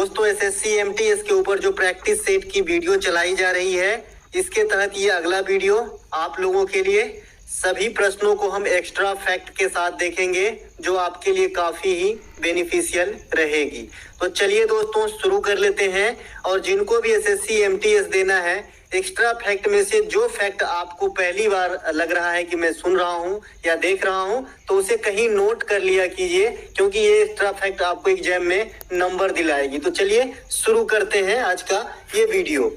दोस्तों SSC MTS के ऊपर जो प्रैक्टिस सेट की वीडियो चलाई जा रही है, इसके तहत ये अगला वीडियो आप लोगों के लिए सभी प्रश्नों को हम एक्स्ट्रा फैक्ट के साथ देखेंगे, जो आपके लिए काफी ही बेनिफिशियल रहेगी। तो चलिए दोस्तों शुरू कर लेते हैं। और जिनको भी एसएससी एमटीएस देना है, एक्स्ट्रा फैक्ट में से जो फैक्ट आपको पहली बार लग रहा है कि मैं सुन रहा हूं या देख रहा हूं, तो उसे कहीं नोट कर लिया कीजिए, क्योंकि ये एक्स्ट्रा फैक्ट आपको एग्जाम में नंबर दिलाएगी। तो चलिए शुरू करते हैं आज का ये वीडियो।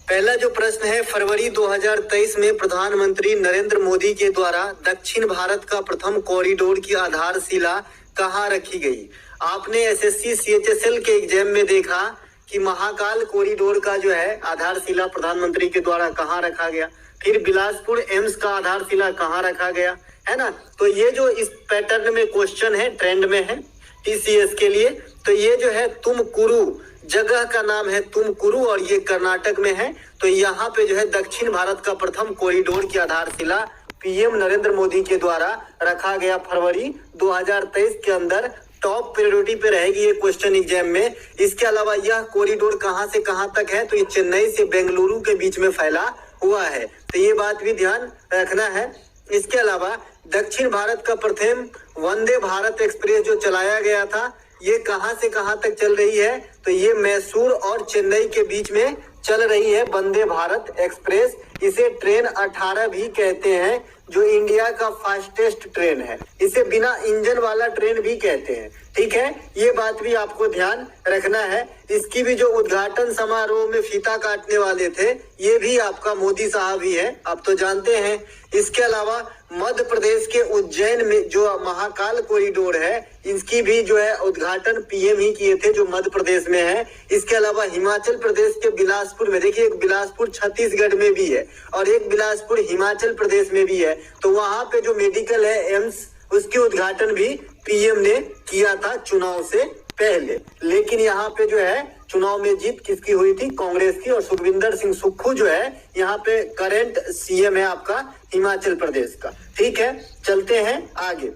पहला जो प्रश्न है, फरवरी 2023 में प्रधानमंत्री नरेंद्र मोदी के द्वारा दक्षिण भारत का प्रथम कॉरिडोर की आधारशिला कहाँ रखी गई? आपने एसएससी सीएचएसएल के एग्जाम में देखा कि महाकाल कॉरिडोर का जो है आधारशिला प्रधानमंत्री के द्वारा कहाँ रखा गया, फिर बिलासपुर एम्स का आधारशिला कहाँ रखा गया, है ना। तो ये जो इस पैटर्न में क्वेश्चन है, ट्रेंड में है टीसीएस के लिए, तो ये जो है तुमकुरु, जगह का नाम है तुमकुरु और ये कर्नाटक में है। तो यहाँ पे जो है दक्षिण भारत का प्रथम कॉरिडोर की आधारशिला पीएम नरेंद्र मोदी के द्वारा रखा गया फरवरी 2023 के अंदर। टॉप प्रायोरिटी पे रहेगी ये क्वेश्चन एग्जाम में। इसके अलावा यह कॉरिडोर कहां से कहां तक है, तो ये चेन्नई से बेंगलुरु के बीच में फैला हुआ है, तो ये बात भी ध्यान रखना है। इसके अलावा दक्षिण भारत का प्रथम वंदे भारत एक्सप्रेस जो चलाया गया था, ये कहां से कहां तक चल रही है, तो ये मैसूर और चेन्नई के बीच में चल रही है वंदे भारत एक्सप्रेस। इसे ट्रेन 18 भी कहते हैं, जो इंडिया का फास्टेस्ट ट्रेन है। इसे बिना इंजन वाला ट्रेन भी कहते हैं, ठीक है, ये बात भी आपको ध्यान रखना है। इसकी भी जो उद्घाटन समारोह में फीता काटने वाले थे, ये भी आपका मोदी साहब ही है, आप तो जानते हैं। इसके अलावा मध्य प्रदेश के उज्जैन में जो महाकाल कॉरिडोर है, इसकी भी जो है उद्घाटन पीएम ही किए थे, जो मध्य प्रदेश में है। इसके अलावा हिमाचल प्रदेश के बिलासपुर में, देखिए एक बिलासपुर छत्तीसगढ़ में भी है और एक बिलासपुर हिमाचल प्रदेश में भी है। तो वहां पे जो मेडिकल है एम्स, उसके उद्घाटन भी पीएम ने किया था चुनाव से पहले। लेकिन यहाँ पे जो है चुनाव में जीत किसकी हुई थी? कांग्रेस की। और सुखविंदर सिंह सुक्खू जो है यहाँ पे करंट सीएम है आपका हिमाचल प्रदेश का, ठीक है। चलते हैं आगे।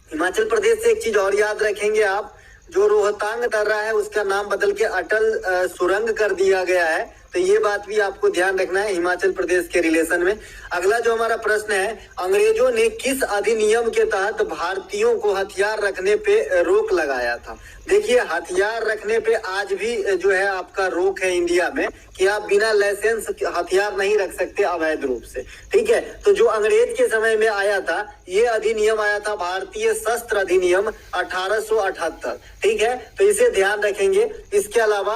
हिमाचल प्रदेश से एक चीज और याद रखेंगे आप, जो रोहतांग दर्रा है उसका नाम बदल के अटल सुरंग कर दिया गया है, तो ये बात भी आपको ध्यान रखना है हिमाचल प्रदेश के रिलेशन में। अगला जो हमारा प्रश्न है, अंग्रेजों ने किस अधिनियम के तहत भारतीयों को हथियार रखने पे रोक लगाया था? देखिए हथियार रखने पे आज भी जो है आपका रोक है इंडिया में, कि आप बिना लाइसेंस हथियार नहीं रख सकते अवैध रूप से, ठीक है। तो जो अंग्रेज के समय में आया था, ये अधिनियम आया था भारतीय शस्त्र अधिनियम 1878, ठीक है, तो इसे ध्यान रखेंगे। इसके अलावा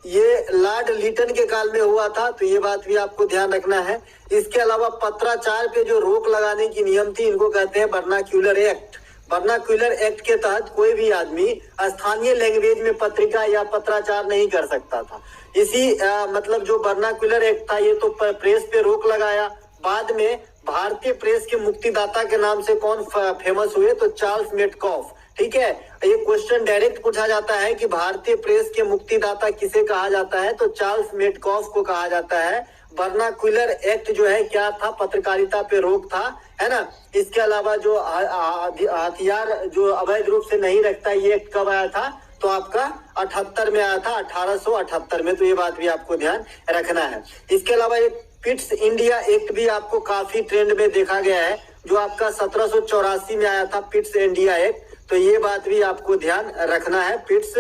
ये लॉर्ड लिटन के काल में हुआ था, तो ये बात भी आपको ध्यान रखना है। इसके अलावा पत्राचार पे जो रोक लगाने की नियम थी, इनको कहते हैं वर्नाक्यूलर एक्ट। वर्नाक्यूलर एक्ट के तहत कोई भी आदमी स्थानीय लैंग्वेज में पत्रिका या पत्राचार नहीं कर सकता था। इसी मतलब जो वर्नाक्यूलर एक्ट था, ये तो प्रेस पे रोक लगाया। बाद में भारतीय प्रेस के मुक्तिदाता के नाम से कौन फेमस हुए? तो चार्ल्स मेटकॉफ, ठीक है। ये क्वेश्चन डायरेक्ट पूछा जाता है कि भारतीय प्रेस के मुक्तिदाता किसे कहा जाता है, तो चार्ल्स मेटकॉफ को कहा जाता है। वर्नाक्यूलर एक्ट जो है क्या था? पत्रकारिता पे रोक था, है ना। इसके अलावा जो हथियार जो अवैध रूप से नहीं रखता, ये एक्ट कब आया था? तो आपका 78 में आया था, 1878 में, तो ये बात भी आपको ध्यान रखना है। इसके अलावा एक पिट्स इंडिया एक्ट भी आपको काफी ट्रेंड में देखा गया है, जो आपका 1784 में आया था पिट्स इंडिया एक्ट, तो ये बात भी आपको ध्यान रखना है। पिट्स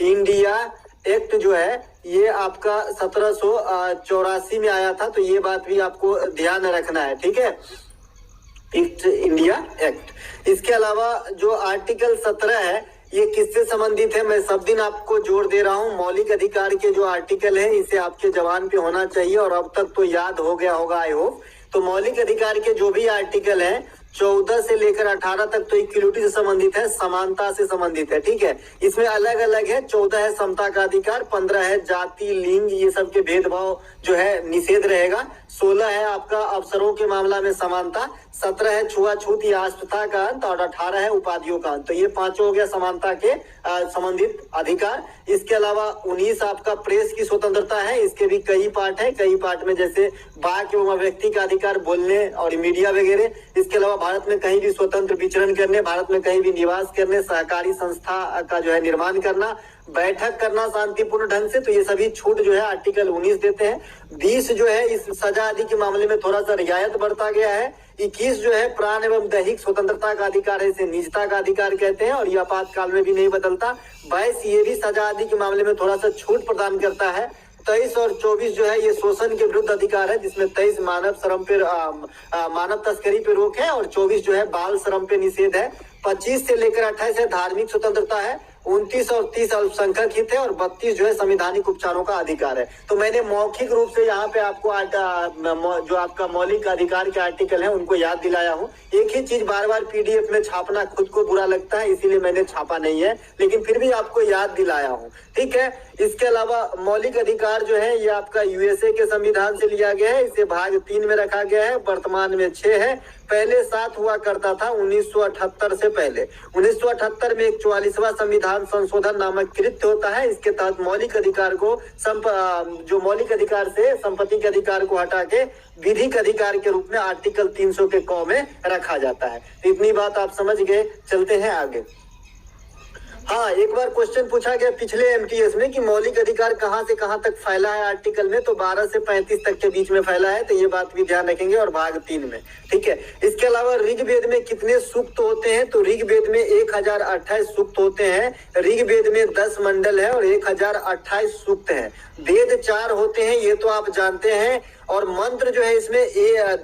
इंडिया एक्ट जो है ये आपका 1784 में आया था, तो ये बात भी आपको ध्यान रखना है, ठीक है, पिट्स इंडिया एक्ट। इसके अलावा जो आर्टिकल 17 है, ये किससे संबंधित है? मैं सब दिन आपको जोर दे रहा हूँ, मौलिक अधिकार के जो आर्टिकल है, इसे आपके जबान पे होना चाहिए, और अब तक तो याद हो गया होगा आई होप। तो मौलिक अधिकार के जो भी आर्टिकल हैं 14 से लेकर 18 तक तो इक्वलिटी से संबंधित है, समानता से संबंधित है, ठीक है। इसमें अलग अलग है, 14 है समता का अधिकार, 15 है जाति लिंग ये सब के भेदभाव जो है निषेध रहेगा, 16 है आपका अवसरों के मामला में समानता, 17 है छुआछूत या अस्पृश्यता का अंत, और 18 है उपाधियों का अंत। तो ये पांचों हो गया समानता के संबंधित अधिकार। इसके अलावा 19 आपका प्रेस की स्वतंत्रता है, इसके भी कई पार्ट है, कई पार्ट में जैसे वाक एवं व्यक्ति का अधिकार, बोलने और मीडिया वगैरह। इसके अलावा भारत में कहीं भी स्वतंत्र विचरण करने, भारत में कहीं भी निवास करने, सहकारी संस्था का जो है निर्माण करना, बैठक करना शांतिपूर्ण ढंग से, तो ये सभी छूट जो है आर्टिकल 19 देते हैं। 20 जो है इस सजा आदि के मामले में थोड़ा सा रियायत बरता गया है। 21 जो है प्राण एवं दैहिक स्वतंत्रता का अधिकार है, इसे निजता का अधिकार कहते हैं और ये आपातकाल में भी नहीं बदलता। 22 ये भी सजा आदि के मामले में थोड़ा सा छूट प्रदान करता है। 23 और 24 जो है ये शोषण के विरुद्ध अधिकार है, जिसमें 23 मानव श्रम पे मानव तस्करी पे रोक है और 24 जो है बाल श्रम पे निषेध है। 25 से लेकर 28 है धार्मिक स्वतंत्रता है। 29 और 30 अल्पसंख्यक हित है और 32 जो है संवैधानिक उपचारों का अधिकार है। तो मैंने मौखिक रूप से यहाँ पे आपको जो आपका मौलिक अधिकार के आर्टिकल है उनको याद दिलाया हूँ। एक ही चीज बार बार पीडीएफ में छापना खुद को बुरा लगता है, इसीलिए मैंने छापा नहीं है, लेकिन फिर भी आपको याद दिलाया हूँ, ठीक है। इसके अलावा मौलिक अधिकार जो है ये आपका यूएसए के संविधान से लिया गया है, इसे भाग 3 में रखा गया है, वर्तमान में 6 है, पहले 7 हुआ करता था 1978 से पहले। 1978 में एक 44वां संविधान संशोधन नामक कृत्य होता है। इसके तहत मौलिक अधिकार को जो मौलिक अधिकार से संपत्ति के अधिकार को हटा के विधिक अधिकार के रूप में आर्टिकल 300 के क में रखा जाता है। इतनी बात आप समझ गए, चलते हैं आगे। हाँ, एक बार क्वेश्चन पूछा गया पिछले एमटीएस में कि मौलिक अधिकार कहाँ से कहाँ तक फैला है आर्टिकल में, तो 12 से 35 तक के बीच में फैला है, तो ये बात भी ध्यान रखेंगे, और भाग 3 में, ठीक है। इसके अलावा ऋग्वेद में कितने सूक्त होते हैं, तो ऋग्वेद में 1028 सूक्त होते हैं, ऋग्वेद में 10 मंडल है और 1028 सूक्त है। वेद 4 होते हैं, ये तो आप जानते हैं, और मंत्र जो है इसमें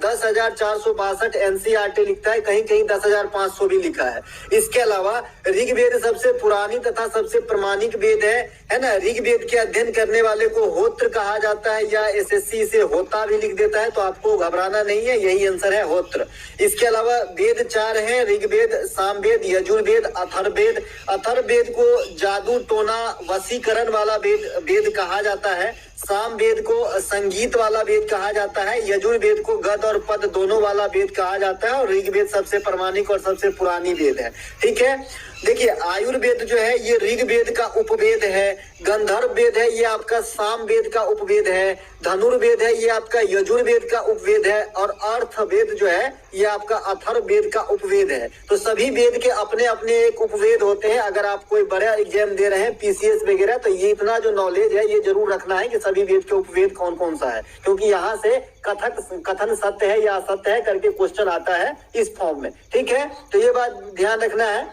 10,462 एनसीईआरटी लिखता है, कहीं कहीं 10,500 भी लिखा है। इसके अलावा ऋग्वेद सबसे पुरानी तथा सबसे प्रमाणिक वेद है ना। ऋग्वेद के अध्ययन करने वाले को होत्र कहा जाता है, या एसएससी इसे होता भी लिख देता है, तो आपको घबराना नहीं है, यही आंसर है होत्र। इसके अलावा वेद 4 हैं, ऋग्वेद, सामवेद, यजुर्वेद, अथर्ववेद। अथर्ववेद को जादू टोना वशीकरण वाला वेद कहा जाता है, सामवेद को संगीत वाला वेद कहा जाता है, यजुर्वेद को गद और पद दोनों वाला वेद कहा जाता है, और ऋग्वेद सबसे प्रमाणिक और सबसे पुरानी वेद है, ठीक है। देखिए आयुर्वेद जो है ये ऋग्वेद का उपवेद है, गंधर्व वेद है ये आपका सामवेद का उपवेद है, धनुर्वेद है ये आपका यजुर्वेद का उपवेद है, और अर्थवेद जो है ये आपका अथर्ववेद का उपवेद है। तो सभी वेद के अपने अपने एक उपवेद होते हैं। अगर आप कोई बड़ा एग्जाम दे रहे हैं पीसीएस वगैरह, तो ये इतना जो नॉलेज है ये जरूर रखना है कि सभी वेद के उपवेद कौन कौन सा है, क्योंकि यहाँ से कथन सत्य है या असत्य है करके क्वेश्चन आता है इस फॉर्म में, ठीक है। तो ये बात ध्यान रखना है।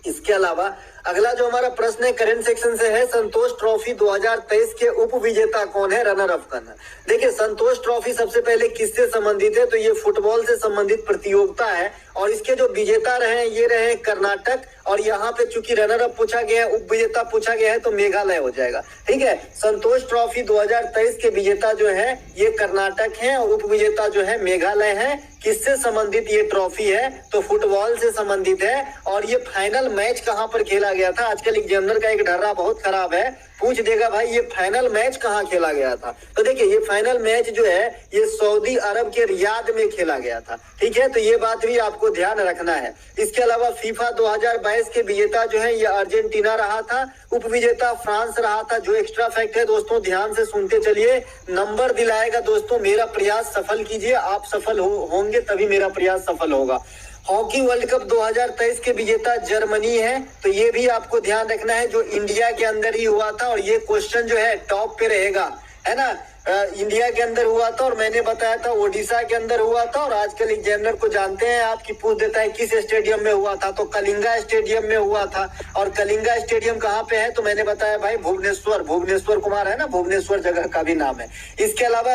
इसके अलावा अगला जो हमारा प्रश्न है करेंट सेक्शन से है, संतोष ट्रॉफी 2023 के उप विजेता कौन है, रनर अप कौन है। देखिए संतोष ट्रॉफी सबसे पहले किससे संबंधित है, तो ये फुटबॉल से संबंधित प्रतियोगिता है, और इसके जो विजेता रहे ये रहे कर्नाटक, और यहाँ पे चूंकि रनर अप पूछा गया है, उप विजेता पूछा गया है, तो मेघालय हो जाएगा, ठीक है। संतोष ट्रॉफी 2023 के विजेता जो है ये कर्नाटक है, और उप विजेता जो है मेघालय है। किससे संबंधित ये ट्रॉफी है, तो फुटबॉल से संबंधित है। और ये फाइनल मैच कहाँ पर खेला गया था, आजकल एग्जामिनर का एक ढर्रा बहुत खराब है, पूछ देगा भाई ये फाइनल मैच कहाँ खेला गया था। तो देखिए ये फाइनल मैच जो है ये सऊदी अरब के रियाद में खेला गया था, ठीक है। तो ये बात भी आपको ध्यान रखना है। इसके अलावा फीफा 2022 के विजेता जो है ये अर्जेंटीना रहा था, उप विजेता फ्रांस रहा था। जो एक्स्ट्रा फैक्ट है दोस्तों ध्यान से सुनते चलिए, नंबर दिलाएगा दोस्तों, मेरा प्रयास सफल कीजिए, आप सफल होंगे तभी मेरा प्रयास सफल होगा। हॉकी वर्ल्ड कप 2023 के विजेता जर्मनी है, तो ये भी आपको ध्यान रखना है, जो इंडिया के अंदर ही हुआ था, और ये क्वेश्चन जो है टॉप पे रहेगा, है ना। इंडिया के अंदर हुआ था, और मैंने बताया था ओडिशा के अंदर हुआ था, और आजकल एग्जामिनर को जानते हैं आपकी पूछ देता है किस स्टेडियम में हुआ था, तो कलिंगा स्टेडियम में हुआ था। और कलिंगा स्टेडियम कहाँ पे है, तो मैंने बताया भाई भुवनेश्वर कुमार है ना, भुवनेश्वर जगह का भी नाम है। इसके अलावा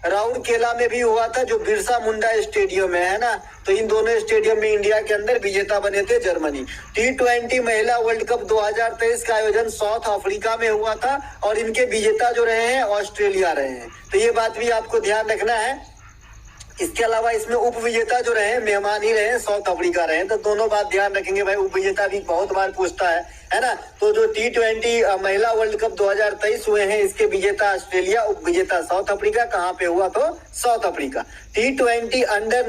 राउरकेला में भी हुआ था, जो बिरसा मुंडा स्टेडियम है ना। तो इन दोनों स्टेडियम में इंडिया के अंदर विजेता बने थे जर्मनी। T20 महिला वर्ल्ड कप 2023 का आयोजन साउथ अफ्रीका में हुआ था, और इनके विजेता जो रहे हैं ऑस्ट्रेलिया रहे हैं, तो ये बात भी आपको ध्यान रखना है। इसके अलावा इसमें उप विजेता जो रहे मेहमान ही रहे, साउथ अफ्रीका रहे, तो दोनों बात ध्यान रखेंगे भाई। उप विजेता भी बहुत बार पूछता है, है ना। तो जो T20 महिला वर्ल्ड कप 2023 हुए हैं, इसके विजेता ऑस्ट्रेलिया, उप विजेता साउथ अफ्रीका। कहाँ पे हुआ? तो साउथ अफ्रीका। T20 अंडर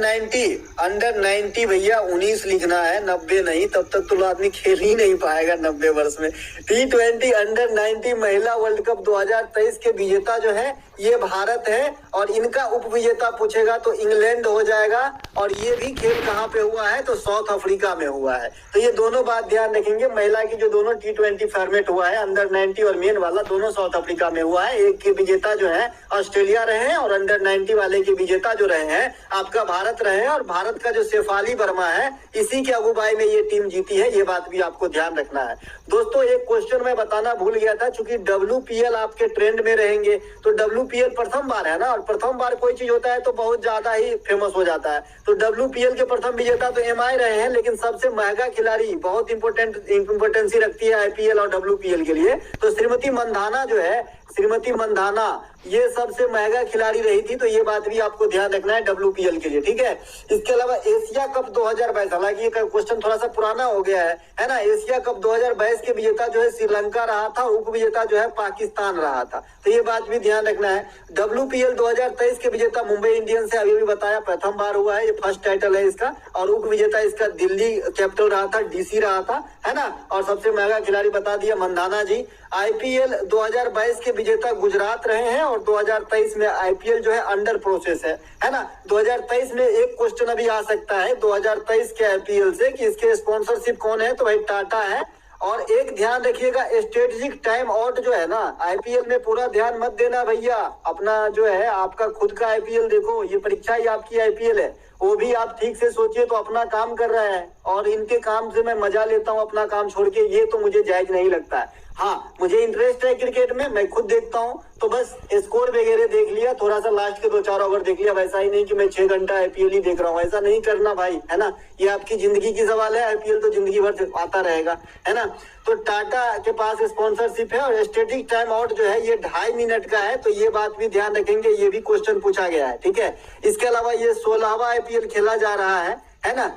90 भैया 19 लिखना है, 90 नहीं, तब तक तो आदमी खेल ही नहीं पाएगा 90 वर्ष में। T20 अंडर 90 महिला वर्ल्ड कप 2023 के विजेता जो है ये भारत है, और इनका उप विजेता पूछेगा तो इंग्लैंड हो जाएगा। और ये भी खेल कहाँ पे हुआ है? तो साउथ अफ्रीका में हुआ है। तो ये दोनों बात ध्यान रखेंगे। महिला की जो दोनों T20 फॉर्मेट हुआ है, अंडर 90 और मेन वाला, दोनों साउथ अफ्रीका में हुआ है। एक के विजेता जो है ऑस्ट्रेलिया रहे हैं, और अंडर 90 वाले के विजेता जो रहे हैं आपका भारत रहे हैं। और भारत का जो शेफाली वर्मा है, इसी के अगुवाई में ये टीम जीती है। ये बात भी आपको ध्यान रखना है। दोस्तों एक क्वेश्चन मैं बताना भूल गया था, चूंकि WPL आपके ट्रेंड में रहेंगे, तो WPL प्रथम बार है ना, और प्रथम बार कोई चीज होता है तो बहुत ज्यादा ही फेमस हो जाता है। तो WPL के प्रथम विजेता तो MI रहे हैं, लेकिन सबसे महंगा खिलाड़ी बहुत इंपोर्टेंसी रखती है IPL और WPL के लिए। तो श्रीमती मंधाना जो है, श्रीमती मंधाना ये सबसे महंगा खिलाड़ी रही थी। तो ये बात भी आपको ध्यान रखना है WPL के लिए, ठीक है। इसके अलावा एशिया कप 2022, हालांकि ये क्वेश्चन थोड़ा सा पुराना हो गया है ना। एशिया कप 2022 के विजेता जो है श्रीलंका रहा था, उप विजेता जो है पाकिस्तान रहा था। तो ये बात भी ध्यान रखना है। WPL 2023 के विजेता मुंबई इंडियंस से, अभी भी बताया, प्रथम बार हुआ है, ये फर्स्ट टाइटल है इसका। और उप विजेता इसका दिल्ली कैपिटल रहा था, DC रहा था, है ना। और सबसे महंगा खिलाड़ी बता दिया मंधाना जी। IPL 2022 के विजेता गुजरात रहे हैं, और 2023 में IPL जो है अंडर प्रोसेस है ना। 2023 में एक क्वेश्चन अभी आ सकता है 2023 के IPL से कि इसके स्पॉन्सरशिप कौन है, तो भाई टाटा है। और एक ध्यान रखिएगा, स्ट्रेटेजिक टाइम आउट जो है ना IPL में, पूरा ध्यान मत देना भैया। अपना जो है आपका खुद का IPL देखो, ये परीक्षा ही आपकी IPL है, वो भी आप ठीक से सोचिए तो अपना काम कर रहा है। और इनके काम से मैं मजा लेता हूँ अपना काम छोड़ के, ये तो मुझे जायज नहीं लगता है। हाँ, मुझे इंटरेस्ट है क्रिकेट में, मैं खुद देखता हूँ, तो बस स्कोर वगैरह देख लिया, थोड़ा सा लास्ट के 2-4 ओवर देख लिया। वैसा ही नहीं कि मैं 6 घंटा IPL ही देख रहा हूँ, ऐसा नहीं करना भाई, है ना। ये आपकी जिंदगी की सवाल है, IPL तो जिंदगी भर आता रहेगा, है ना। तो टाटा के पास स्पॉन्सरशिप है, और स्टैटिक टाइम आउट जो है ये 2.5 मिनट का है। तो ये बात भी ध्यान रखेंगे, ये भी क्वेश्चन पूछा गया है, ठीक है। इसके अलावा ये 16वां IPL खेला जा रहा है ना।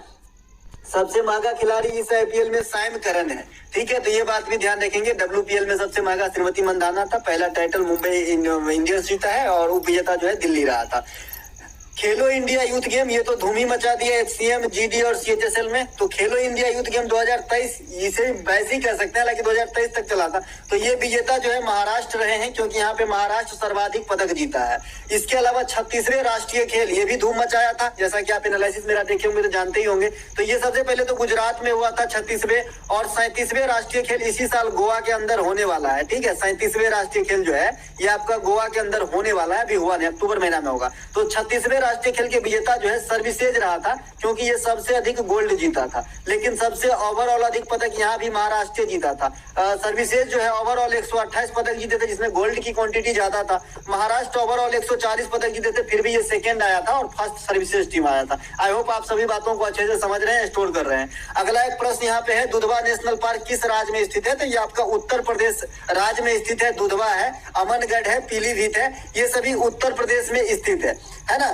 सबसे महंगा खिलाड़ी इस IPL में सैम करन है, ठीक है। तो ये बात भी ध्यान रखेंगे। WPL में सबसे महंगा श्रीमती मंधाना था, पहला टाइटल मुंबई इंडियंस जीता है, और उप विजेता जो है दिल्ली रहा था। खेलो इंडिया यूथ गेम, ये तो धूम ही मचा दिया HCM, GD और CHSL में। तो खेलो इंडिया यूथ गेम 2023, इसे वैसे ही कह सकते हैं, हालांकि 2023 तक चला था। तो ये विजेता जो है महाराष्ट्र रहे हैं, क्योंकि यहाँ पे महाराष्ट्र सर्वाधिक पदक जीता है। इसके अलावा 36वें राष्ट्रीय खेल, ये भी धूम मचाया था, जैसा कि आप एनालिसिस मेरा देखे होंगे तो जानते ही होंगे। तो ये सबसे पहले तो गुजरात में हुआ था 36वें, और 37वें राष्ट्रीय खेल इसी साल गोवा के अंदर होने वाला है, ठीक है। 37वें राष्ट्रीय खेल जो है ये आपका गोवा के अंदर होने वाला है, अभी हुआ नहीं, अक्टूबर महीना में होगा। तो 36वें राष्ट्रीय खेल के विजेता जो है सर्विसेज रहा था, क्योंकि ये सबसे अधिक गोल्ड जीता था। लेकिन सबसे ओवरऑल अधिक पदक यहाँ भी महाराष्ट्र जीता था। सर्विसेज जो है ओवरऑल 128 पदक जीते थे, जिसमें गोल्ड की क्वांटिटी ज्यादा था। महाराष्ट्र ओवरऑल 140 पदक जीते थे, फिर भी ये सेकंड आया था, और फर्स्ट सर्विसेज टीम आया था। आई होप आप सभी बातों को अच्छे से समझ रहे हैं, स्टोर कर रहे हैं। अगला एक प्रश्न यहाँ पे है, दुधवा नेशनल पार्क किस राज्य में स्थित है? तो ये आपका उत्तर प्रदेश राज्य में स्थित है। दुधवा है, अमनगढ़ है, पीलीभीत है, ये सभी उत्तर प्रदेश में स्थित है ना।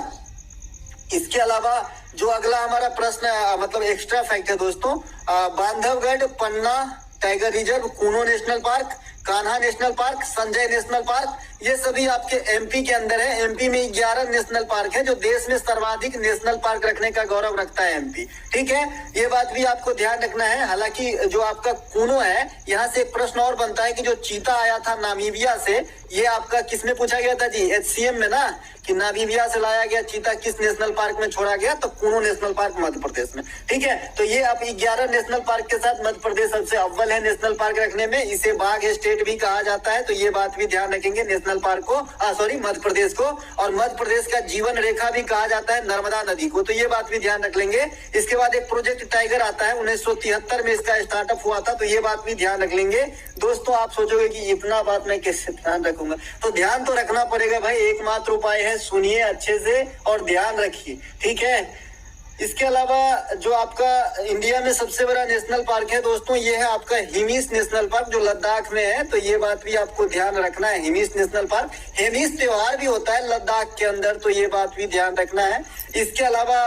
इसके अलावा जो अगला हमारा प्रश्न मतलब एक्स्ट्रा फैक्ट है दोस्तों, Bandhavgarh, Panna tiger reserve, Kuno national park, Kanha national park, Sanjay national park, ये सभी आपके MP के अंदर है। MP में 11 नेशनल पार्क है, जो देश में सर्वाधिक नेशनल पार्क रखने का गौरव रखता है MP, ठीक है। ये बात भी आपको ध्यान रखना है। हालांकि जो आपका कूनो है, यहाँ से एक प्रश्न और बनता है कि जो चीता आया था नामीबिया से, ये आपका किस में पूछा गया था जी? HCM में ना, कि नामीबिया से लाया गया चीता किस नेशनल पार्क में छोड़ा गया? तो कूनो नेशनल पार्क मध्य प्रदेश में, ठीक है। तो ये आप 11 नेशनल पार्क के साथ मध्य प्रदेश सबसे अव्वल है नेशनल पार्क रखने में। इसे बाघ स्टेट भी कहा जाता है। तो ये बात भी ध्यान रखेंगे, नेशनल पार्क को, मध्य प्रदेश को। और मध्य प्रदेश का जीवन रेखा भी कहा जाता है नर्मदा नदी को। तो ये बात भी ध्यान रख लेंगे। इसके बाद एक प्रोजेक्ट टाइगर आता है, 1973 में इसका स्टार्टअप हुआ था। तो ये बात भी ध्यान रख लेंगे दोस्तों। आप सोचोगे कि इतना बात मैं कैसे ध्यान रखूंगा, तो ध्यान तो रखना पड़ेगा भाई, एकमात्र उपाय है, सुनिए अच्छे से और ध्यान रखिए, ठीक है। इसके अलावा जो आपका इंडिया में सबसे बड़ा नेशनल पार्क है दोस्तों, ये है आपका हिमिस नेशनल पार्क, जो लद्दाख में है। तो ये बात भी आपको ध्यान रखना है, हिमिस नेशनल पार्क। हिमिस त्योहार भी होता है लद्दाख के अंदर, तो ये बात भी ध्यान रखना है। इसके अलावा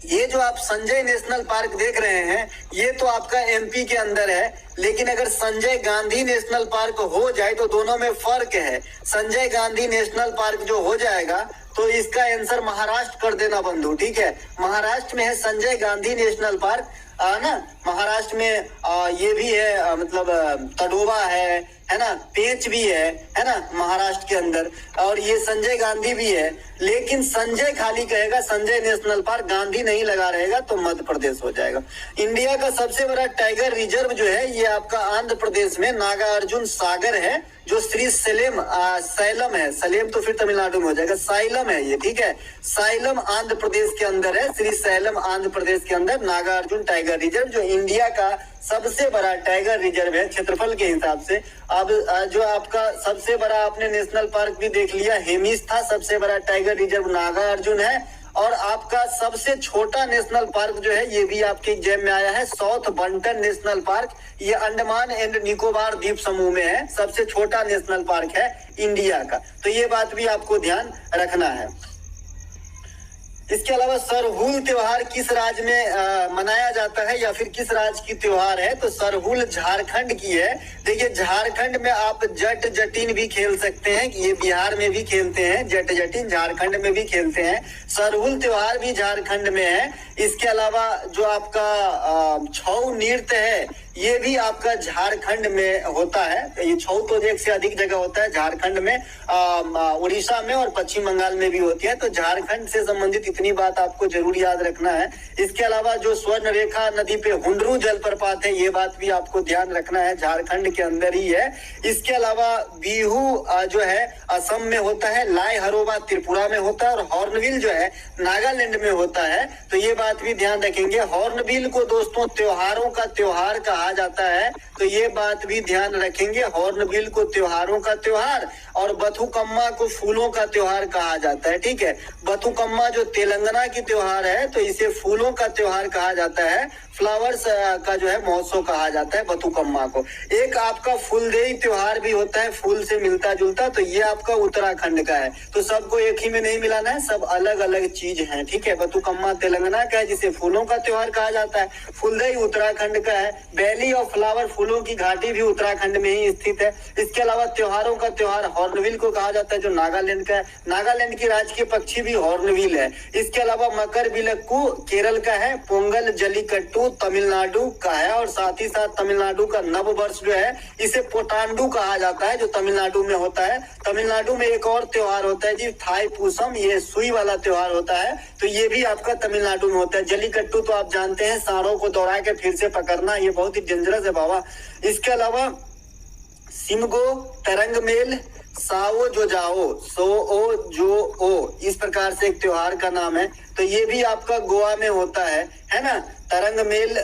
ये जो आप संजय नेशनल पार्क देख रहे हैं, ये तो आपका एमपी के अंदर है, लेकिन अगर संजय गांधी नेशनल पार्क हो जाए तो दोनों में फर्क है। संजय गांधी नेशनल पार्क जो हो जाएगा तो इसका आंसर महाराष्ट्र कर देना बंधु, ठीक है। महाराष्ट्र में है संजय गांधी नेशनल पार्क, ना महाराष्ट्र में ये भी है, मतलब तडोबा है ना, पेंच भी है ना महाराष्ट्र के अंदर, और ये संजय गांधी भी है। लेकिन संजय खाली कहेगा संजय नेशनल पार्क, गांधी नहीं लगा रहेगा तो मध्य प्रदेश हो जाएगा। इंडिया का सबसे बड़ा टाइगर रिजर्व जो है ये आपका आंध्र प्रदेश में नागार्जुन सागर है, जो श्री सैलम है। सलेम तो फिर तमिलनाडु में हो जाएगा, साइलम है ये, ठीक है। साइलम आंध्र प्रदेश के अंदर है, श्री सैलम आंध्र प्रदेश के अंदर नागार्जुन टाइगर रिजर्व, जो इंडिया का सबसे बड़ा टाइगर रिजर्व है क्षेत्रफल के हिसाब से। अब जो आपका सबसे बड़ा आपने नेशनल पार्क भी देख लिया, हेमिस था, सबसे बड़ा टाइगर रिजर्व नागार्जुन है। और आपका सबसे छोटा नेशनल पार्क जो है ये भी आपके एग्जाम में आया है, साउथ बंटन नेशनल पार्क, ये अंडमान एंड निकोबार द्वीप समूह में है, सबसे छोटा नेशनल पार्क है इंडिया का। तो ये बात भी आपको ध्यान रखना है। इसके अलावा सरहुल त्योहार किस राज्य में मनाया जाता है या फिर किस राज्य की त्योहार है, तो सरहुल झारखंड की है। देखिए झारखंड में आप जट जटिन भी खेल सकते हैं, ये बिहार में भी खेलते हैं, जट जटिन झारखंड में भी खेलते हैं। सरहुल त्योहार भी झारखंड में है। इसके अलावा जो आपका छऊ नृत्य है ये भी आपका झारखंड में होता है। ये छऊ तो एक से अधिक जगह होता है, झारखंड में, उड़ीसा में और पश्चिम बंगाल में भी होती है। तो झारखंड से संबंधित इतनी बात आपको जरूर याद रखना है। इसके अलावा जो स्वर्ण रेखा नदी पे हुंडरू जलप्रपात है, ये बात भी आपको ध्यान रखना है, झारखंड के अंदर ही है। इसके अलावा बिहू जो है असम में होता है, लाई हरोबा त्रिपुरा में होता है, और हॉर्नबिल जो है नागालैंड में होता है। तो ये बात भी ध्यान रखेंगे। हॉर्नबिल को दोस्तों त्योहारों का त्योहार कहा जाता है, तो ये बात भी ध्यान रखेंगे। हॉर्नबिल को त्योहारों का त्योहार और बथुकम्मा को फूलों का त्योहार कहा जाता है, ठीक है। बथुकम्मा जो तेलंगाना की त्योहार है तो इसे फूलों का त्योहार कहा जाता है, फ्लावर्स का जो है महोत्सव कहा जाता है बथुकम्मा को। एक आपका फूलदेई त्योहार भी होता है, फूल से मिलता जुलता, तो ये आपका उत्तराखंड का है। तो सबको एक ही में नहीं मिलाना है, सब अलग अलग चीज है, ठीक है। बथुकम्मा तेलंगाना का है जिसे फूलों का त्योहार कहा जाता है, फूलदेई उत्तराखंड का है, वैली ऑफ फ्लावर फूलों की घाटी भी उत्तराखंड में ही स्थित है। इसके अलावा त्योहारों का त्योहार हॉर्नबिल को कहा जाता है, जो नागालैंड का है। नागालैंड की राजकीय पक्षी भी हॉर्नबिल है। इसके अलावा मकर बिलक्कू केरल का है, पोंगल जल्लीकट्टू तमिलनाडु का है, और साथ ही साथ तमिलनाडु का नव वर्ष जो है इसे पोटांडू कहा जाता है, जो तमिलनाडु में होता है। तमिलनाडु में एक और त्योहार होता है जी थाई पूसम, ये सुई वाला त्योहार होता है, तो ये भी आपका तमिलनाडु में होता है। जल्लीकट्टू तो आप जानते हैं, सांडों को दौड़ा के फिर से पकड़ना, ये बहुत ही डेंजरस है बाबा। इसके अलावा सिमगो तरंग मेल, साओ जो जाओ, सो ओ जो ओ, इस प्रकार से एक त्योहार का नाम है, तो ये भी आपका गोवा में होता है ना। तरंग मेल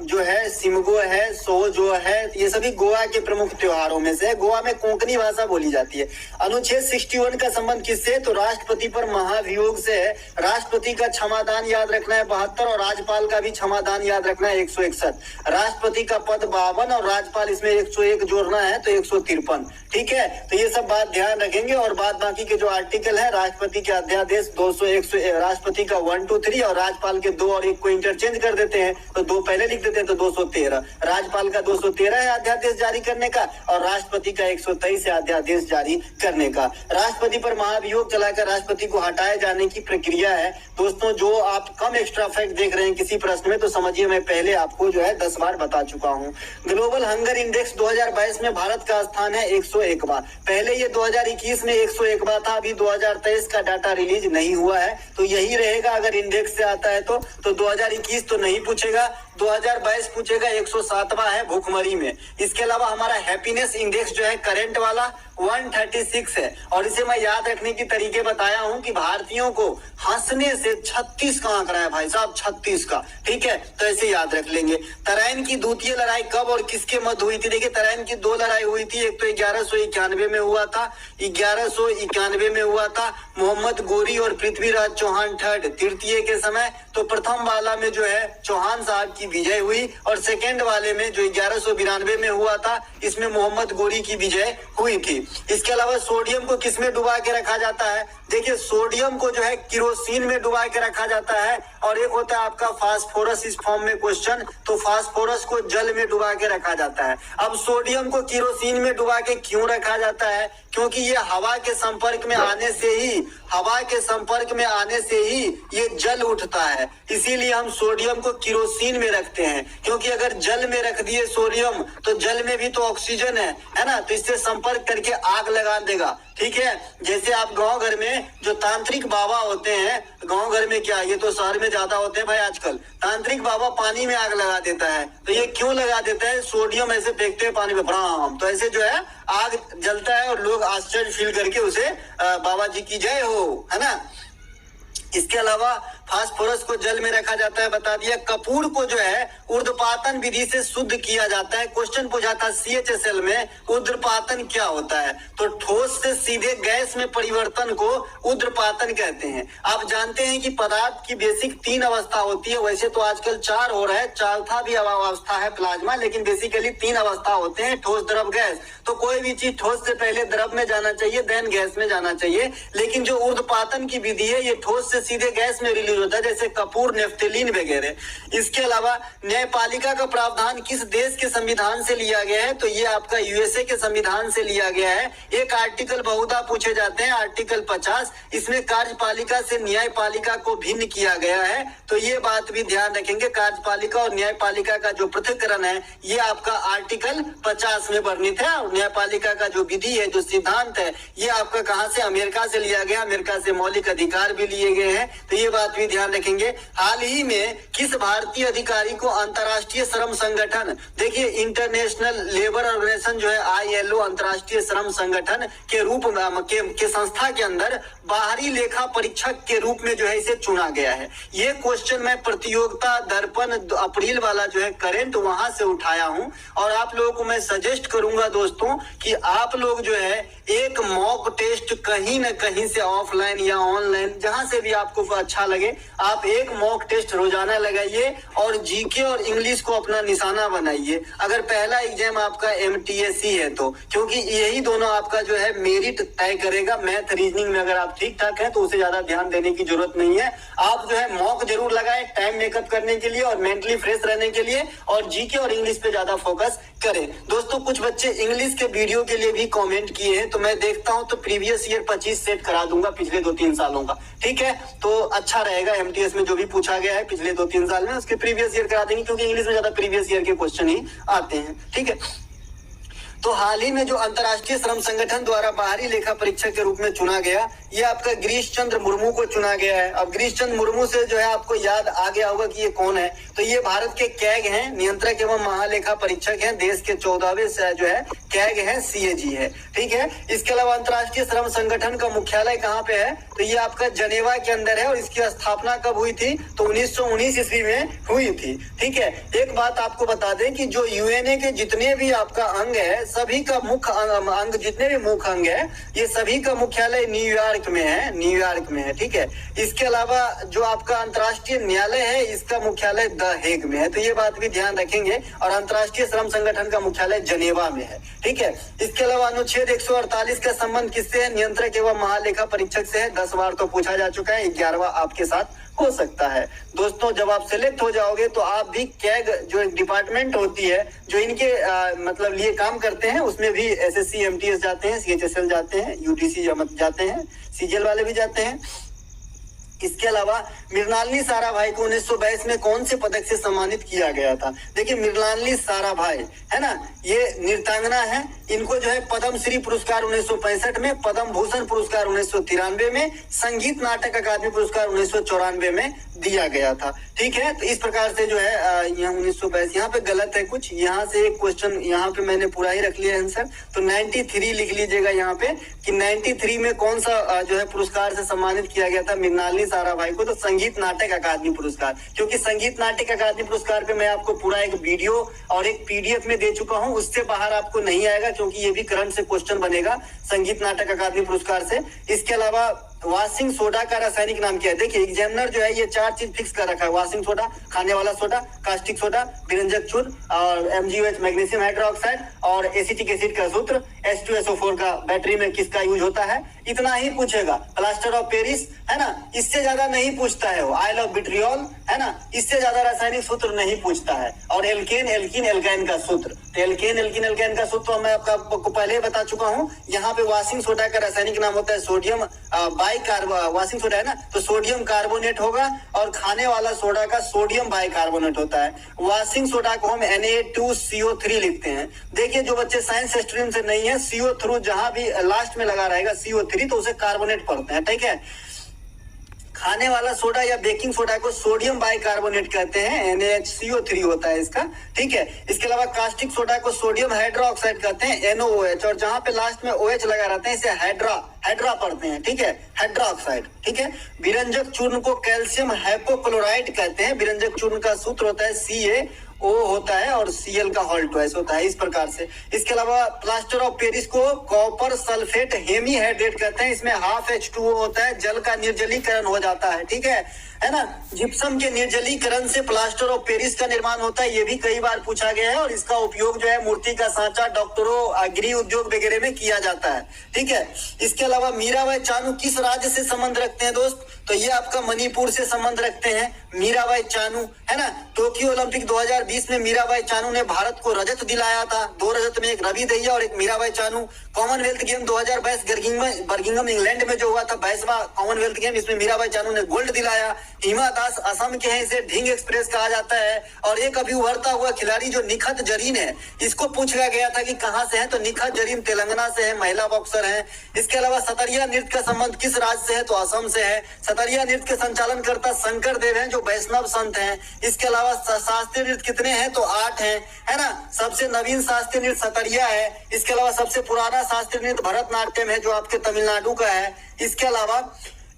जो है, सिमगो है, सो जो है, ये सभी गोवा के प्रमुख त्योहारों में से है। गोवा में कोंकणी भाषा बोली जाती है। अनुच्छेद 61 का संबंध किससे, तो राष्ट्रपति पर महाभियोग से है। राष्ट्रपति का क्षमादान याद रखना है 72, और राज्यपाल का भी क्षमादान याद रखना है 161। राष्ट्रपति का पद 52 और राज्यपाल इसमें 101 जोड़ना है तो 153, ठीक है। तो ये सब बात ध्यान रखेंगे। और बाद बाकी के जो आर्टिकल है, राष्ट्रपति के अध्यादेश 200 राष्ट्रपति का 1, 2, 3 और राज्यपाल के 2 और 1 को इंटरचेंज कर देते हैं, तो 2 पहले लिख देते हैं, तो 213। राज्यपाल का 213 है अध्यादेश जारी करने का, और राष्ट्रपति का 123 है अध्यादेश जारी करने का। राष्ट्रपति पर महाभियोग चलाकर राष्ट्रपति को हटाए जाने की प्रक्रिया है। दोस्तों जो आप कम एक्स्ट्रा फैक्ट देख रहे हैं किसी प्रश्न में, तो समझिए मैं पहले आपको जो है 10 बार बता चुका हूँ। ग्लोबल हंगर इंडेक्स 2022 में भारत का स्थान है 101वां। पहले ये 2021 में 101वां था, अभी 2023 का डाटा रिलीज नहीं हुआ है, तो यही रहेगा अगर इंडेक्स से आता है तो 2021 तो नहीं पूछेगा, 2022 पूछेगा। 107वां है भूखमरी में। इसके अलावा हमारा हैप्पीनेस इंडेक्स जो है करंट वाला 136 है, और इसे मैं याद रखने की तरीके बताया हूं कि भारतीयों को हंसने से 36 का आंकड़ा है भाई साहब, 36 का, ठीक है। तो ऐसे याद रख लेंगे। तराइन की द्वितीय लड़ाई कब और किसके मध्य हुई थी? देखिए तराइन की 2 लड़ाई हुई थी, एक तो 1191 में हुआ था, 1191 में हुआ था मोहम्मद गोरी और पृथ्वीराज चौहान तृतीय के समय। तो प्रथम वाला में जो है चौहान साहब की विजय हुई, और सेकेंड वाले में जो 1192 में हुआ था इसमें मोहम्मद गोरी की विजय हुई थी। इसके अलावा सोडियम को किसमें डुबा के रखा जाता है? देखिए सोडियम को जो है किरोसिन में डुबा के रखा जाता है, और एक होता है आपका फास्फोरस इस फॉर्म में क्वेश्चन। तो फास्फोरस को जल में डुबा के रखा जाता है। अब सोडियम को केरोसिन में डुबा के क्यों रखा जाता है? क्योंकि ये हवा के संपर्क में आने से ही ये जल उठता है, इसीलिए हम सोडियम को केरोसिन में रखते हैं। क्योंकि अगर जल में रख दिए सोडियम तो जल में भी तो ऑक्सीजन है ना, तो इससे संपर्क करके आग लगा देगा। ठीक है, जैसे आप गांव घर में जो तांत्रिक बाबा होते हैं, गांव घर में क्या, ये तो शहर में ज्यादा होते हैं भाई आजकल, तांत्रिक बाबा पानी में आग लगा देता है। तो ये क्यों लगा देता है? सोडियम ऐसे फेंकते हैं पानी में, ब्राम, तो ऐसे जो है आग जलता है और लोग आश्चर्य फील करके उसे बाबा जी की जय हो, है ना। इसके अलावा फास्फोरस को जल में रखा जाता है, बता दिया। कपूर को जो है ऊर्ध्वपातन विधि से शुद्ध किया जाता है। क्वेश्चन पूछा था CHSL में ऊर्ध्वपातन क्या होता है, तो ठोस से सीधे गैस में परिवर्तन को ऊर्ध्वपातन कहते हैं। आप जानते हैं कि पदार्थ की बेसिक 3 अवस्था होती है, वैसे तो आजकल 4 हो रहा है, चौथा भी अवस्था है प्लाज्मा, लेकिन बेसिकली 3 अवस्था होते हैं, ठोस, द्रव, गैस। तो कोई भी चीज ठोस से पहले द्रव में जाना चाहिए, देन गैस में जाना चाहिए। लेकिन जो ऊर्ध्वपातन की विधि है ये ठोस से सीधे गैस में रिलीज होता है, जैसे कपूर, नेफ्थलीन वगैरह। इसके अलावा न्यायपालिका का प्रावधान किस देश के संविधान से लिया गया है, तो ये आपका USA के संविधान से लिया गया है। एक आर्टिकल बहुधा पूछे जाते हैं, आर्टिकल 50, इसमें कार्यपालिका से न्यायपालिका को भिन्न किया गया है। तो ये बात भी ध्यान रखेंगे, कार्यपालिका और न्यायपालिका का जो पृथक्करण है ये आपका आर्टिकल 50 में वर्णित है। और न्यायपालिका का जो विधि है, जो सिद्धांत है, ये आपका कहाँ से, अमेरिका से लिया गया। अमेरिका से मौलिक अधिकार भी लिए गए हैं, तो ये बात भी ध्यान रखेंगे। हाल ही में किस भारतीय अधिकारी को अंतर्राष्ट्रीय श्रम संगठन, देखिए इंटरनेशनल लेबर ऑर्गेनाइजेशन जो है ILO, अंतर्राष्ट्रीय श्रम संगठन के रूप में के संस्था के अंदर बाहरी लेखा परीक्षक के रूप में जो है इसे चुना गया है। ये क्वेश्चन मैं प्रतियोगिता दर्पण अप्रैल वाला जो है करंट वहां से उठाया हूं, और आप लोगों को मैं सजेस्ट करूंगा दोस्तों कि आप लोग जो है एक मॉक टेस्ट कहीं न कहीं से ऑफलाइन या ऑनलाइन जहां से भी आपको अच्छा लगे, आप एक मॉक टेस्ट रोजाना लगाइए और जीके और इंग्लिश को अपना निशाना बनाइए। अगर पहला एग्जाम आपका MTSE है तो, क्योंकि यही दोनों आपका जो है मेरिट तय करेगा। मैथ, रीजनिंग में अगर आप ठीक ठाक है तो उसे ज्यादा ध्यान देने की जरूरत नहीं है। आप जो है मॉक जरूर लगाएं टाइम मेकअप करने के लिए और मेंटली फ्रेश रहने के लिए, और जीके और इंग्लिश पे ज्यादा फोकस करें। दोस्तों कुछ बच्चे इंग्लिश के वीडियो के लिए भी कमेंट किए हैं, तो मैं देखता हूं तो प्रीवियस ईयर 25 सेट करा दूंगा पिछले 2-3 सालों का। ठीक है, तो अच्छा रहेगा। MTS में जो भी पूछा गया है पिछले 2-3 साल में उसके प्रीवियस ईयर करा देंगे, क्योंकि इंग्लिश में ज्यादा प्रीवियस ईयर के क्वेश्चन ही आते हैं। ठीक है, तो हाल ही में जो अंतर्राष्ट्रीय श्रम संगठन द्वारा बाहरी लेखा परीक्षक के रूप में चुना गया, ये आपका गिरीश चंद्र मुर्मू को चुना गया है। अब गिरीश चंद्र मुर्मू से जो है आपको याद आ गया होगा कि ये कौन है, तो ये भारत के कैग हैं, नियंत्रक एवं महालेखा परीक्षक हैं। देश के 14वें जो है कैग है, CAG है। ठीक है, इसके अलावा अंतर्राष्ट्रीय श्रम संगठन का मुख्यालय कहाँ पे है, तो ये आपका जनेवा के अंदर है, और इसकी स्थापना कब हुई थी, तो 1919 ईस्वी में हुई थी। ठीक है, एक बात आपको बता दें कि जो UNA के जितने भी आपका अंग है, सभी का मुख्य अंग, जितने भी मुख्य अंग है, ये सभी का मुख्यालय न्यूयॉर्क में है। ठीक है, इसके अलावा जो आपका अंतर्राष्ट्रीय न्यायालय है, इसका मुख्यालय द हेग में है, तो ये बात भी ध्यान रखेंगे। और अंतर्राष्ट्रीय श्रम संगठन का मुख्यालय जनेवा में है। ठीक है, इसके अलावा अनुच्छेद 148 का संबंध किससे है, नियंत्रक एवं महालेखा परीक्षक से है। 10 बार तो पूछा जा चुका है, 11वां आपके साथ हो सकता है। दोस्तों जब आप सिलेक्ट हो जाओगे तो आप भी कैग जो एक डिपार्टमेंट होती है जो इनके मतलब लिए काम करते हैं, उसमें भी SSC MTS जाते हैं, CHSL जाते हैं, UTC जाते हैं, CGL वाले भी जाते हैं। इसके अलावा मृणालिनी साराभाई को 1922 में कौन से पदक से सम्मानित किया गया था? देखिए मृणालिनी साराभाई है ना, ये नृत्यांगना है, इनको जो है पद्म श्री पुरस्कार 1965 में, पद्म भूषण पुरस्कार 1993 में, संगीत नाटक अकादमी पुरस्कार 1994 में दिया गया था। ठीक है, तो इस प्रकार से जो है यहाँ 1922, यहाँ पे गलत है कुछ, यहाँ से एक क्वेश्चन यहाँ पे मैंने पूरा ही रख लिया आंसर, तो 93 लिख लीजिएगा यहाँ पे कि 93 में कौन सा जो है पुरस्कार से सम्मानित किया गया था मृणालिनी साराभाई को, तो संगीत नाटक अकादमी पुरस्कार। क्योंकि संगीत नाटक अकादमी पुरस्कार पे मैं आपको पूरा एक वीडियो और एक PDF में दे चुका हूँ, उससे बाहर आपको नहीं आएगा, क्योंकि ये भी करंट से क्वेश्चन बनेगा संगीत नाटक अकादमी पुरस्कार से। इसके अलावा वॉशिंग सोडा का रासायनिक नाम क्या है? देखिए एग्जामिनर जो है ये 4 चीज फिक्स कर रखा है, वॉशिंग सोडा, खाने वाला सोडा, कास्टिक सोडा, विरंजक चूर्ण और MgOH मैग्नीशियम हाइड्रोक्साइड और एसिटिक एसिड का सूत्र, H2SO4 का बैटरी में किसका यूज होता है, इतना ही पूछेगा। प्लास्टर ऑफ पेरिस है ना, इससे ज्यादा नहीं पूछता है वो। आइल ऑफ विट्रियोल है ना, इससे ज्यादा रासायनिक सूत्र नहीं पूछता है। और एल्केन एल्किन एल्काइन का सूत्र, तो एल्केन एल्किन एल्काइन का सूत्र मैं आपको पहले ही बता चुका हूँ। यहाँ पे वॉशिंग सोडा का रासायनिक नाम होता है सोडियम वॉशिंग सोडा है ना, तो सोडियम कार्बोनेट होगा और खाने वाला सोडा का सोडियम बाइकार्बोनेट होता है। वॉशिंग सोडा को हम Na2CO3 लिखते हैं। देखिए जो बच्चे साइंस स्ट्रीम से नहीं है, CO3 जहां भी लास्ट में लगा रहेगा CO3 तो उसे कार्बोनेट पढ़ते हैं, ठीक है। खाने वाला सोडा या बेकिंग सोडा को सोडियम बाइकार्बोनेट कहते हैं, NaHCO3 होता है इसका, ठीक है। इसके अलावा कास्टिक सोडा को सोडियम हाइड्रोक्साइड कहते हैं, NOOH, और जहां पे लास्ट में OH लगा रहते हैं इसे हाइड्रा पढ़ते हैं, ठीक है, हाइड्रोक्साइड, ठीक है। विरंजक चूर्ण को कैल्शियम हाइपोक्लोराइड कहते हैं। विरंजक चूर्ण का सूत्र होता है CaO होता है और Cl का होल ट्वाइस होता है, इस प्रकार से। इसके अलावा प्लास्टर ऑफ पेरिस को कॉपर सल्फेट हेमीहाइड्रेट कहते हैं। इसमें हाफ H2O होता है, जल का निर्जलीकरण हो जाता है, ठीक है ना। जिप्सम के निर्जलीकरण से प्लास्टर ऑफ पेरिस का निर्माण होता है, ये भी कई बार पूछा गया है। और इसका उपयोग जो है मूर्ति का सांचा, डॉक्टरों, गृह उद्योग वगैरह में किया जाता है, ठीक है। इसके अलावा मीराबाई चानू किस राज्य से संबंध रखते हैं दोस्त? तो ये आपका मणिपुर से संबंध रखते हैं मीराबाई चानू, है ना। टोक्यो ओलंपिक 2020 में मीराबाई चानू ने भारत को रजत दिलाया था। 2 रजत में, एक रवि दहिया और एक Mirabai Chanu. Commonwealth game 2022 Birmingham England में जो हुआ था 22वां कॉमनवेल्थ गेम, इसमें मीराबाई चानू ने गोल्ड दिलाया। हिमा दास असम के हैं, इसे ढींग एक्सप्रेस कहा जाता है। और एक अभी उभरता हुआ खिलाड़ी जो निखत जरीन है, इसको पूछा गया था कि कहां से है, तो निखत जरीन तेलंगाना से है, महिला बॉक्सर है। इसके अलावा सतरिया नृत्य का संबंध किस राज्य से है, तो असम से है। सतरिया नृत्य के संचालन करता शंकर देव हैं जो वैष्णव संत हैं। इसके अलावा शास्त्रीय नृत्य कितने हैं, तो 8 हैं, है ना। सबसे नवीन शास्त्रीय नृत्य सतरिया है। इसके अलावा सबसे पुराना शास्त्रीय नृत्य भरतनाट्यम है जो आपके तमिलनाडु का है। इसके अलावा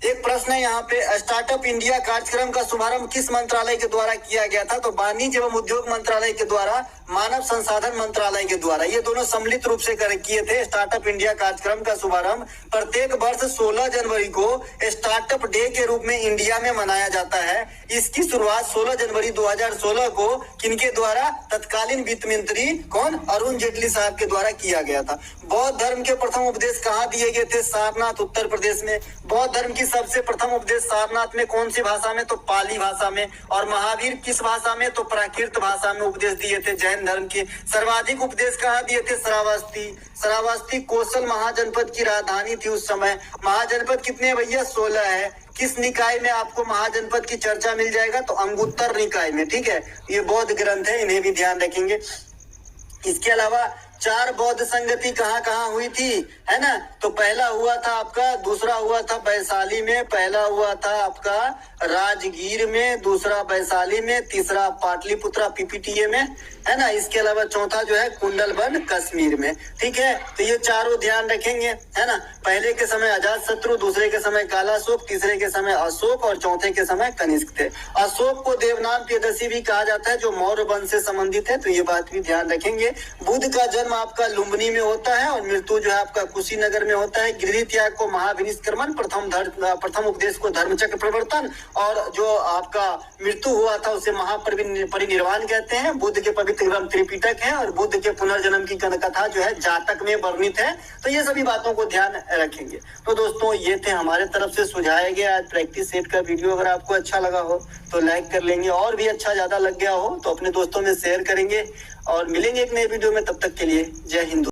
एक प्रश्न है यहाँ पे, स्टार्टअप इंडिया कार्यक्रम का शुभारंभ किस मंत्रालय के द्वारा किया गया था, तो वाणिज्य एवं उद्योग मंत्रालय के द्वारा, मानव संसाधन मंत्रालय के द्वारा। ये दोनों सम्मिलित रूप से किए थे स्टार्टअप इंडिया कार्यक्रम का शुभारंभ। प्रत्येक वर्ष 16 जनवरी को स्टार्टअप डे के रूप में इंडिया में मनाया जाता है। इसकी शुरुआत 16 जनवरी 2016 को किनके द्वारा, तत्कालीन वित्त मंत्री कौन, अरुण जेटली साहब के द्वारा किया गया था। बौद्ध धर्म के प्रथम उपदेश कहाँ दिए गए थे, सारनाथ उत्तर प्रदेश में। बौद्ध धर्म की सबसे प्रथम उपदेश सारनाथ में कौन सी भाषा में, तो पाली भाषा में। और महावीर किस भाषा में, तो प्राकृत भाषा में उपदेश दिए थे जैन धर्म के। सर्वाधिक उपदेश कहाँ दिए थे, श्रावस्ती कौशल महाजनपद की राजधानी थी उस समय। महाजनपद कितने भैया, 16 है। किस निकाय में आपको महाजनपद की चर्चा मिल जाएगा, तो अंगुत्तर निकाय में, ठीक है। ये बौद्ध ग्रंथ है, इन्हें भी ध्यान रखेंगे। इसके अलावा 4 बौद्ध संगति कहाँ कहाँ हुई थी, है ना, तो पहला हुआ था आपका, दूसरा हुआ था वैशाली में, पहला हुआ था आपका राजगीर में, दूसरा वैशाली में, तीसरा पाटलिपुत्रा PPTA में, है ना। इसके अलावा चौथा जो है कुंडलबन कश्मीर में, ठीक है। तो ये चारों ध्यान रखेंगे, है ना। पहले के समय अजात शत्रु, दूसरे के समय कालाशोक, तीसरे के समय अशोक और चौथे के समय कनिष्क थे। अशोक को देवनाम प्रियदर्शी भी कहा जाता है जो मौर्य वंश से संबंधित है, तो ये बात भी ध्यान रखेंगे। बुद्ध का जन्म आपका लुम्बिनी में होता है और मृत्यु जो है आपका कुशीनगर में होता है। गिरिधि त्याग को महाविनिष्क्रमण, प्रथम उपदेश को धर्मचक्र प्रवर्तन, और जो आपका मृत्यु हुआ था उसे महापरिनिर्वाण कहते हैं। बुद्ध के पवित्र ग्रंथ त्रिपिटक है और बुद्ध के पुनर्जन्म की कथा जो है जातक में वर्णित है। तो ये सभी बातों को ध्यान रखेंगे। तो दोस्तों ये थे हमारे तरफ से सुझाया गया आज प्रैक्टिस सेट का वीडियो। अगर आपको अच्छा लगा हो तो लाइक कर लेंगे, और भी अच्छा ज्यादा लग गया हो तो अपने दोस्तों में शेयर करेंगे। और मिलेंगे एक नए वीडियो में, तब तक के लिए जय हिंद।